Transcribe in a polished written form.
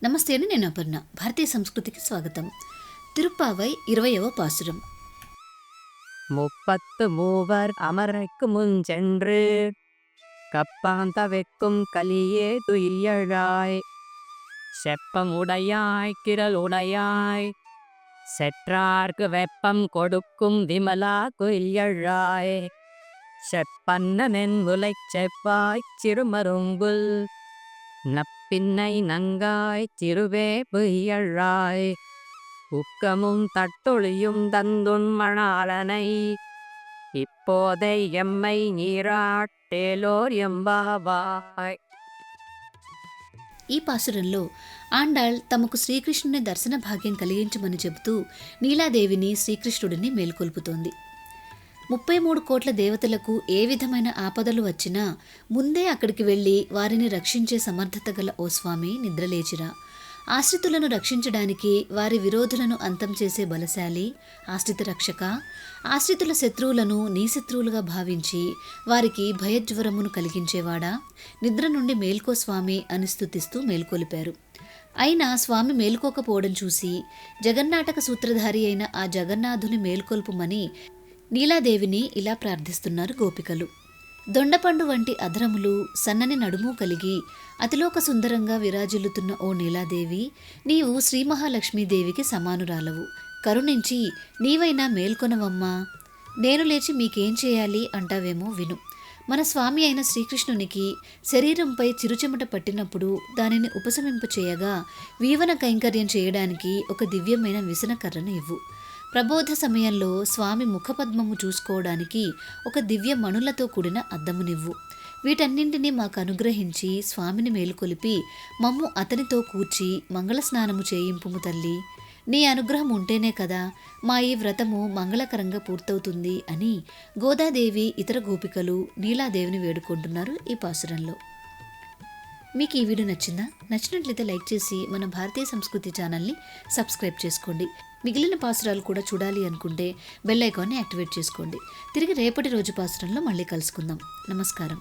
నమస్తే అని నేను అపర్ణ. భారతీయ సంస్కృతికి స్వాగతం. తిరుప్పావై 20వ పాసురం. முப்பத்து மூவர் அமரர்க்கு முன்சென்று கப்பாந்த வெக்கும் கலியே துயியழாய் செப்பம் உடையாய் கிரல் உடையாய் செற்றார்க்கு வெப்பம் கொடுக்கும் விமலா குயியழாய் செப்பன்னனென் உலைச் செவ்வாய் சிறுமருங்குல் நப்பின்னை நங்காய் திருவே புயழாய் உக்கமும் தட்டொழியும் தந்துன் மணாளனை இப்போதை எம்மை நீராட்டேலோர் ఎంబావాయ్. ఈ పాసురంలో ఆండాళ్ తమకు శ్రీకృష్ణుని దర్శన భాగ్యం కలిగించమని చెబుతూ నీలాదేవిని శ్రీకృష్ణుడిని మేల్కొల్పుతోంది. 33 కోట్ల దేవతలకు ఏ విధమైన ఆపదలు వచ్చినా ముందే అక్కడికి వెళ్ళి వారిని రక్షించే సమర్థత గల ఓ స్వామి నిద్రలేచిరా. ఆశ్రితులను రక్షించడానికి, వారి విరోధులను అంతం చేసే బలశాలి, ఆశ్రిత రక్షక, ఆశ్రితుల శత్రువులను నీ శత్రువులుగా భావించి వారికి భయజ్వరమును కలిగించేవాడా, నిద్ర నుండి మేల్కో స్వామి అని స్తుతిస్తూ మేల్కొలిపారు. అయినా స్వామి మేల్కోకపోవడం చూసి జగన్నాటక సూత్రధారి అయిన ఆ జగన్నాథుని మేల్కొల్పుమని నీలాదేవిని ఇలా ప్రార్థిస్తున్నారు గోపికలు. దొండపండు వంటి అధరములు, సన్నని నడుము కలిగి అతిలోక సుందరంగా విరాజిల్లుతున్న ఓ నీలాదేవి, నీవు శ్రీ మహాలక్ష్మీదేవికి సమానురాలవు. కరుణించి నీవైనా మేల్కొనవమ్మా, నేను లేచి మీకేం చేయాలి అంటావేమో విను. మన స్వామి అయిన శ్రీకృష్ణునికి శరీరంపై చిరుచెమట పట్టినప్పుడు దానిని ఉపశమింపచేయగా వీవన కైంకర్యం చేయడానికి ఒక దివ్యమైన విసనకర్రను ఇవ్వు. ప్రబోధ సమయంలో స్వామి ముఖపద్మము చూసుకోవడానికి ఒక దివ్య మణులతో కూడిన అద్దమునివ్వు. వీటన్నింటినీ మాకు అనుగ్రహించి స్వామిని మేలుకొలిపి మమ్ము అతనితో కూర్చి మంగళస్నానము చేయింపుము తల్లి. నీ అనుగ్రహం ఉంటేనే కదా మా ఈ వ్రతము మంగళకరంగా పూర్తవుతుంది అని గోదాదేవి, ఇతర గోపికలు నీలాదేవిని వేడుకుంటున్నారు ఈ పాసురంలో. మీకు ఈ వీడియో నచ్చినట్లయితే లైక్ చేసి మన భారతీయ సంస్కృతి ఛానల్ని సబ్స్క్రైబ్ చేసుకోండి. మిగిలిన పాసురాలు కూడా చూడాలి అనుకుంటే బెల్ ఐకాన్ని యాక్టివేట్ చేసుకోండి. తిరిగి రేపటి రోజు పాసురంలో మళ్ళీ కలుసుకుందాం. నమస్కారం.